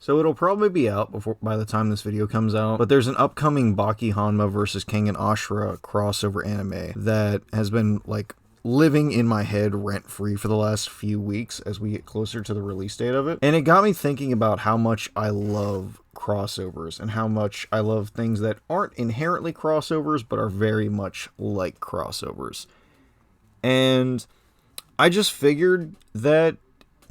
So it'll probably be out by the time this video comes out, but there's an upcoming Baki Hanma versus Kengan Ashura crossover anime that has been like living in my head rent-free for the last few weeks as we get closer to the release date of it. And it got me thinking about how much I love crossovers and how much I love things that aren't inherently crossovers but are very much like crossovers. And I just figured that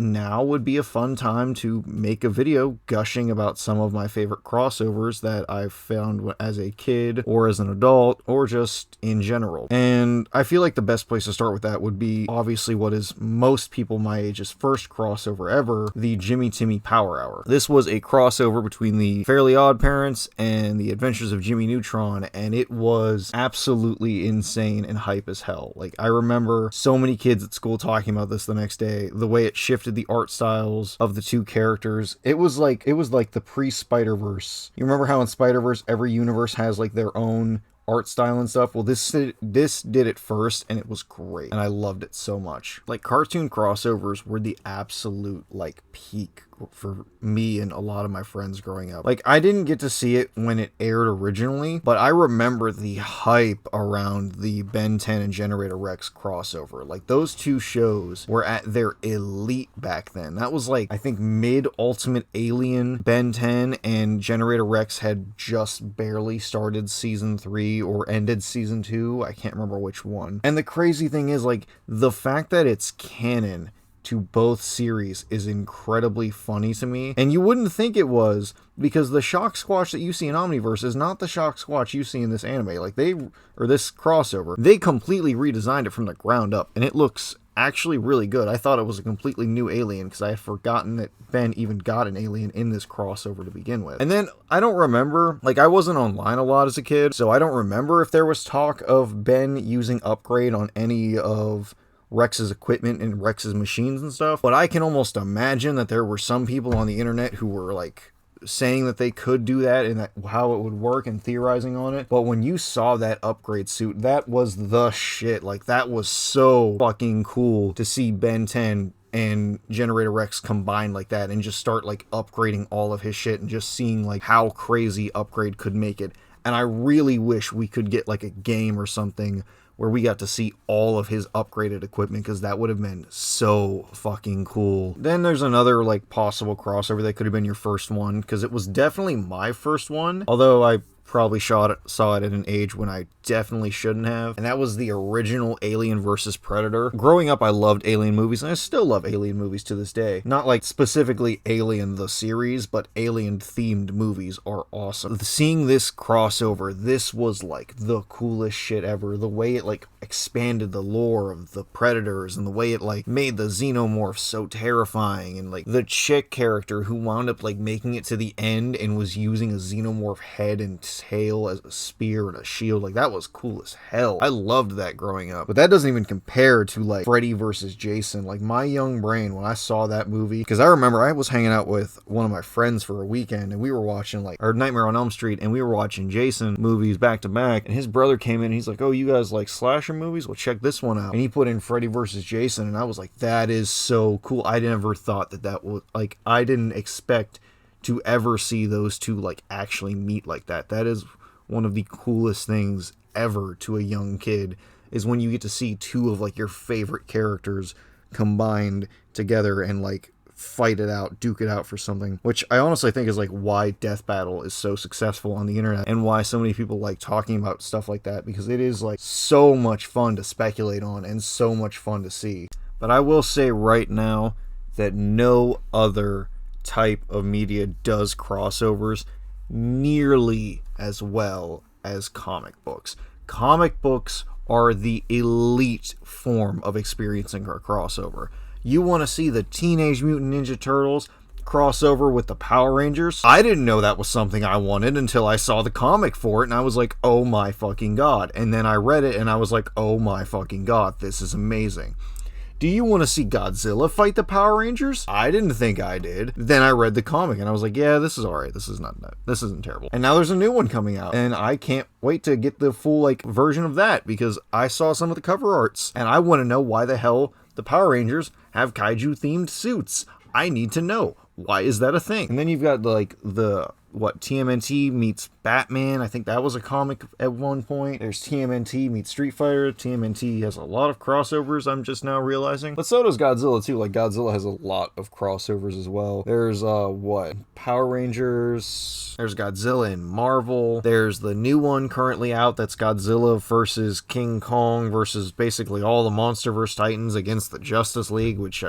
now would be a fun time to make a video gushing about some of my favorite crossovers that I've found as a kid or as an adult or just in general. And I feel like the best place to start with that would be obviously what is most people my age's first crossover ever, the Jimmy Timmy Power Hour. This was a crossover between the Fairly Odd Parents and the Adventures of Jimmy Neutron, and it was absolutely insane and hype as hell. Like, I remember so many kids at school talking about this the next day, the way it shifted the art styles of the two characters. It was like the pre-Spider-Verse. You remember how in Spider-Verse every universe has like their own art style and stuff? Well, this did it first, and it was great, and I loved it so much. Like, cartoon crossovers were the absolute like peak for me and a lot of my friends growing up. Like, I didn't get to see it when it aired originally, but I remember the hype around the Ben 10 and Generator Rex crossover. Like, those two shows were at their elite back then. That was like, I think, mid Ultimate Alien. Ben 10 and Generator Rex had just barely started season 3 or ended season 2. I can't remember which one. And the crazy thing is, like, the fact that it's canon to both series is incredibly funny to me. And you wouldn't think it was, because the Shock Squatch that you see in Omniverse is not the Shock Squatch you see in this anime. Like, this crossover, they completely redesigned it from the ground up, and it looks actually really good. I thought it was a completely new alien because I had forgotten that Ben even got an alien in this crossover to begin with. And then I don't remember, like, I wasn't online a lot as a kid, so I don't remember if there was talk of Ben using upgrade on any of Rex's equipment and Rex's machines and stuff, but I can almost imagine that there were some people on the internet who were like saying that they could do that and that how it would work and theorizing on it. But when you saw that upgrade suit, that was the shit. Like, that was so fucking cool to see Ben 10 and Generator Rex combined like that and just start like upgrading all of his shit and just seeing like how crazy upgrade could make it. And I really wish we could get like a game or something where we got to see all of his upgraded equipment, because that would have been so fucking cool. Then there's another like possible crossover that could have been your first one, because it was definitely my first one, although I probably saw it at an age when I definitely shouldn't have, and that was the original Alien vs. Predator. Growing up, I loved Alien movies, and I still love Alien movies to this day. Not like specifically Alien the series, but Alien-themed movies are awesome. Seeing this crossover, this was like the coolest shit ever. The way it like expanded the lore of the Predators, and the way it like made the Xenomorphs so terrifying, and like the chick character who wound up like making it to the end and was using a Xenomorph head and tail as a spear and a shield. Like, that was cool as hell. I loved that growing up. But that doesn't even compare to like Freddy versus Jason. Like, my young brain, when I saw that movie, because I remember I was hanging out with one of my friends for a weekend, and we were watching like Nightmare on Elm Street, and we were watching Jason movies back to back, and his brother came in and he's like, "Oh, you guys like slasher movies? Well, check this one out." And he put in Freddy versus Jason, and I was like, that is so cool. I never thought that was like, I didn't expect to ever see those two like actually meet like that. That is one of the coolest things ever to a young kid, is when you get to see two of like your favorite characters combined together and like fight it out, duke it out for something, which I honestly think is like why Death Battle is so successful on the internet and why so many people like talking about stuff like that, because it is like so much fun to speculate on and so much fun to see. But I will say right now that no other type of media does crossovers nearly as well as comic books. Comic books are the elite form of experiencing a crossover. You want to see the Teenage Mutant Ninja Turtles crossover with the Power Rangers? I didn't know that was something I wanted until I saw the comic for it, and I was like, oh my fucking god. And then I read it and I was like, oh my fucking god, this is amazing. Do you want to see Godzilla fight the Power Rangers? I didn't think I did. Then I read the comic and I was like, yeah, this is alright. This isn't terrible. And now there's a new one coming out, and I can't wait to get the full like version of that, because I saw some of the cover arts and I want to know why the hell the Power Rangers have kaiju themed suits. I need to know. why is that a thing? And then you've got like the TMNT meets Batman. I think that was a comic at one point. There's TMNT meets Street Fighter. TMNT has a lot of crossovers, I'm just now realizing. But so does Godzilla too. Like Godzilla has a lot of crossovers as well. There's Power Rangers. There's Godzilla and Marvel. There's the new one currently out that's Godzilla versus King Kong versus basically all the MonsterVerse Titans against the Justice League, which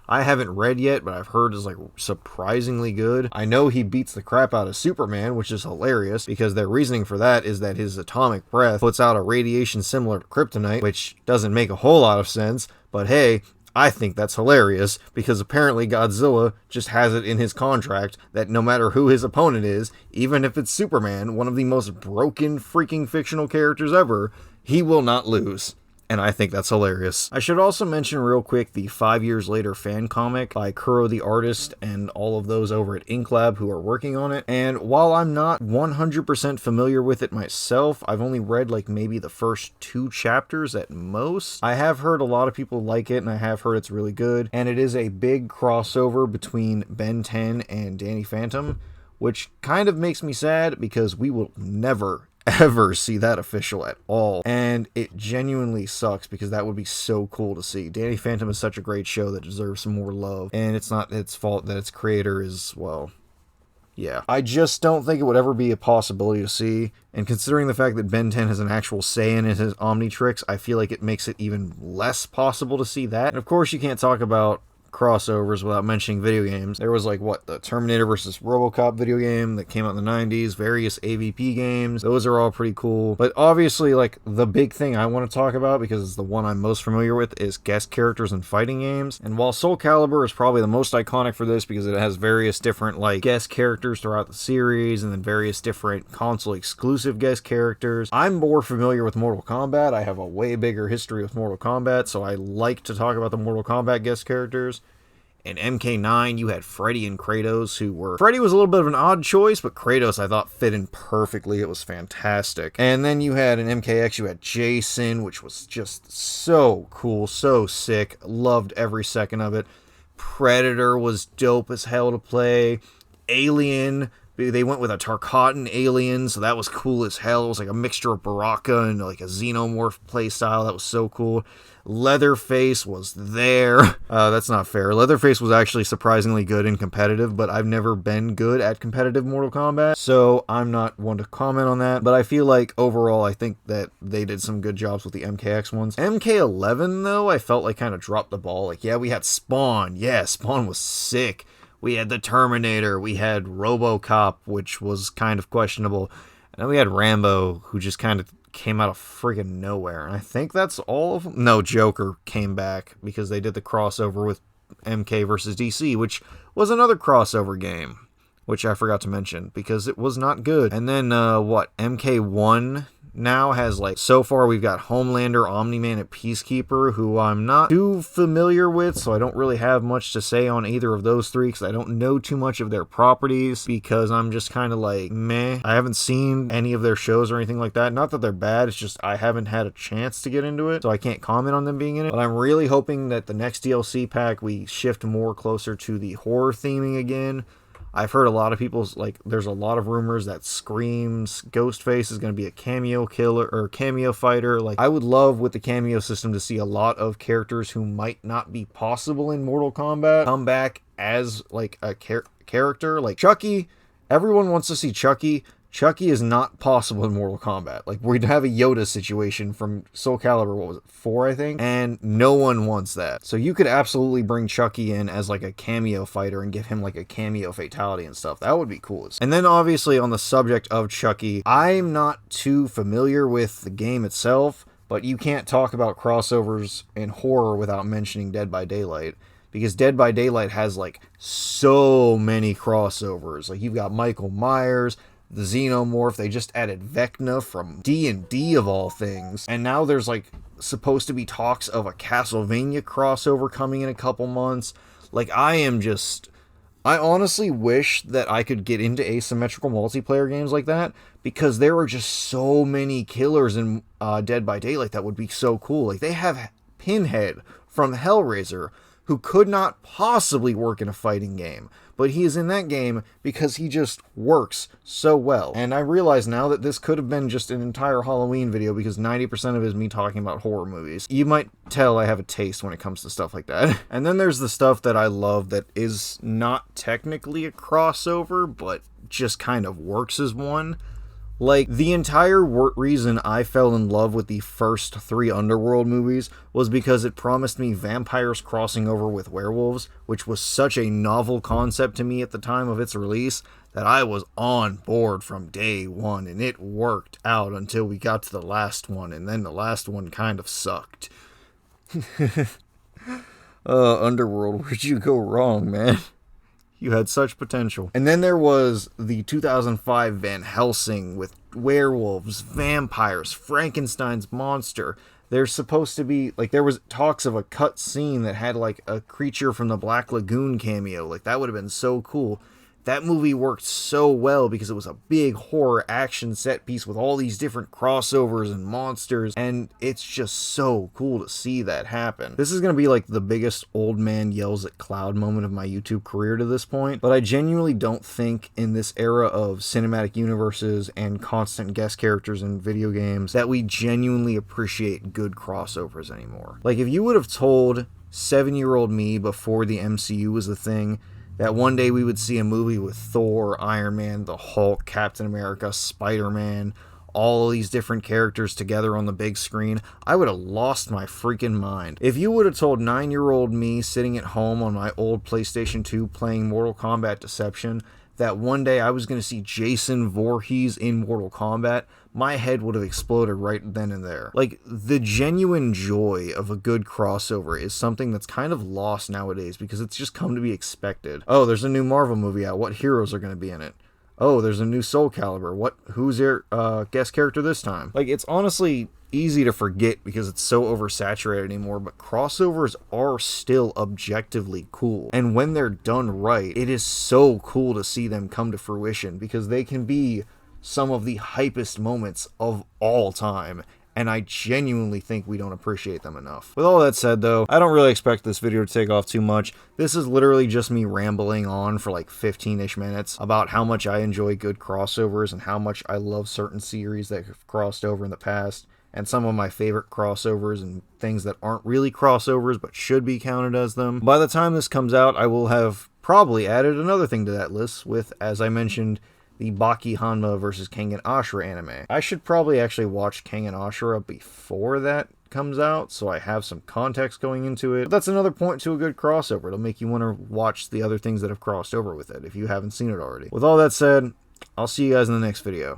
I haven't read yet, but I've heard is like surprisingly good. I know he beats the crap out of Superman, which is hilarious because their reasoning for that is that his atomic breath puts out a radiation similar to kryptonite, which doesn't make a whole lot of sense, but hey, I think that's hilarious because apparently Godzilla just has it in his contract that no matter who his opponent is, even if it's Superman, one of the most broken freaking fictional characters ever, he will not lose. And I think that's hilarious. I should also mention real quick the 5 Years Later fan comic by Kuro the artist and all of those over at Inklab who are working on it. And while I'm not 100% familiar with it myself, I've only read like maybe the first 2 chapters at most. I have heard a lot of people like it and I have heard it's really good. And it is a big crossover between Ben 10 and Danny Phantom, which kind of makes me sad because we will never ever see that official at all, and it genuinely sucks because that would be so cool to see. Danny Phantom is such a great show that deserves some more love, and it's not its fault that its creator is, well, yeah. I just don't think it would ever be a possibility to see, and considering the fact that Ben 10 has an actual say in his Omnitrix, I feel like it makes it even less possible to see that. And of course you can't talk about crossovers without mentioning video games. There was like the Terminator versus RoboCop video game that came out in the 90s, various AVP games. Those are all pretty cool. But obviously like the big thing I want to talk about, because it's the one I'm most familiar with, is guest characters in fighting games. And while Soul Calibur is probably the most iconic for this because it has various different like guest characters throughout the series and then various different console exclusive guest characters, I'm more familiar with Mortal Kombat. I have a way bigger history with Mortal Kombat, so I like to talk about the Mortal Kombat guest characters. In MK9, you had Freddy and Kratos, Freddy was a little bit of an odd choice, but Kratos I thought fit in perfectly. It was fantastic. And then you had in MKX, you had Jason, which was just so cool, so sick. Loved every second of it. Predator was dope as hell to play. Alien, they went with a Tarkatan alien, so that was cool as hell. It was like a mixture of Baraka and like a xenomorph playstyle. That was so cool. Leatherface was there. That's not fair. Leatherface was actually surprisingly good in competitive, but I've never been good at competitive Mortal Kombat, so I'm not one to comment on that. But I feel like overall, I think that they did some good jobs with the MKX ones. MK11, though, I felt like kind of dropped the ball. Like, yeah, we had Spawn. Yeah, Spawn was sick. We had the Terminator. We had RoboCop, which was kind of questionable. And then we had Rambo, who just kind of came out of friggin' nowhere. And I think that's all of them. No, Joker came back because they did the crossover with MK versus DC, which was another crossover game, which I forgot to mention because it was not good. And then, MK1 now has, like, so far we've got Homelander, Omni-Man, and Peacekeeper, who I'm not too familiar with, so I don't really have much to say on either of those three, because I don't know too much of their properties, because I'm just kind of like, meh. I haven't seen any of their shows or anything like that. Not that they're bad, it's just I haven't had a chance to get into it, so I can't comment on them being in it. But I'm really hoping that the next DLC pack, we shift more closer to the horror theming again. I've heard a lot of people's, like, there's a lot of rumors that Scream's Ghostface is going to be a cameo killer or cameo fighter. Like, I would love with the cameo system to see a lot of characters who might not be possible in Mortal Kombat come back as, like, a character. Like, Chucky, everyone wants to see Chucky. Chucky is not possible in Mortal Kombat. Like, we'd have a Yoda situation from Soul Calibur, what was it, 4, I think? And no one wants that. So you could absolutely bring Chucky in as, like, a cameo fighter and give him, like, a cameo fatality and stuff. That would be cool. And then, obviously, on the subject of Chucky, I'm not too familiar with the game itself, but you can't talk about crossovers in horror without mentioning Dead by Daylight. Because Dead by Daylight has, like, so many crossovers. Like, you've got Michael Myers, the Xenomorph, they just added Vecna from D&D of all things. And now there's, like, supposed to be talks of a Castlevania crossover coming in a couple months. Like, I honestly wish that I could get into asymmetrical multiplayer games like that, because there are just so many killers in Dead by Daylight that would be so cool. Like, they have Pinhead from Hellraiser, who could not possibly work in a fighting game. but he is in that game because he just works so well. And I realize now that this could have been just an entire Halloween video because 90% of it is me talking about horror movies. You might tell I have a taste when it comes to stuff like that. And then there's the stuff that I love that is not technically a crossover, but just kind of works as one. Like, the entire reason I fell in love with the first 3 Underworld movies was because it promised me vampires crossing over with werewolves, which was such a novel concept to me at the time of its release that I was on board from day one, and it worked out until we got to the last one, and then the last one kind of sucked. Underworld, where'd you go wrong, man? You had such potential. And then there was the 2005 Van Helsing with werewolves, vampires, Frankenstein's monster. There's supposed to be, like, there was talks of a cut scene that had, like, a creature from the Black Lagoon cameo. Like, that would have been so cool. That movie worked so well because it was a big horror action set piece with all these different crossovers and monsters, and it's just so cool to see that happen. This is going to be like the biggest old man yells at cloud moment of my YouTube career to this point, but I genuinely don't think in this era of cinematic universes and constant guest characters in video games that we genuinely appreciate good crossovers anymore. Like, if you would have told 7-year-old me before the MCU was a thing that one day we would see a movie with Thor, Iron Man, the Hulk, Captain America, Spider-Man, all of these different characters together on the big screen, I would have lost my freaking mind. If you would have told 9-year-old me sitting at home on my old PlayStation 2 playing Mortal Kombat Deception that one day I was going to see Jason Voorhees in Mortal Kombat, my head would have exploded right then and there. Like, the genuine joy of a good crossover is something that's kind of lost nowadays because it's just come to be expected. Oh, there's a new Marvel movie out. What heroes are going to be in it? Oh, there's a new Soul Calibur. Who's their guest character this time? Like, it's honestly easy to forget because it's so oversaturated anymore, but crossovers are still objectively cool. And when they're done right, it is so cool to see them come to fruition because they can be some of the hypest moments of all time, and I genuinely think we don't appreciate them enough. With all that said, though, I don't really expect this video to take off too much. This is literally just me rambling on for like 15-ish minutes about how much I enjoy good crossovers and how much I love certain series that have crossed over in the past, and some of my favorite crossovers and things that aren't really crossovers but should be counted as them. By the time this comes out, I will have probably added another thing to that list with, as I mentioned, the Baki Hanma versus Kengan Ashura anime. I should probably actually watch Kengan Ashura before that comes out, so I have some context going into it. But that's another point to a good crossover. It'll make you want to watch the other things that have crossed over with it if you haven't seen it already. With all that said, I'll see you guys in the next video.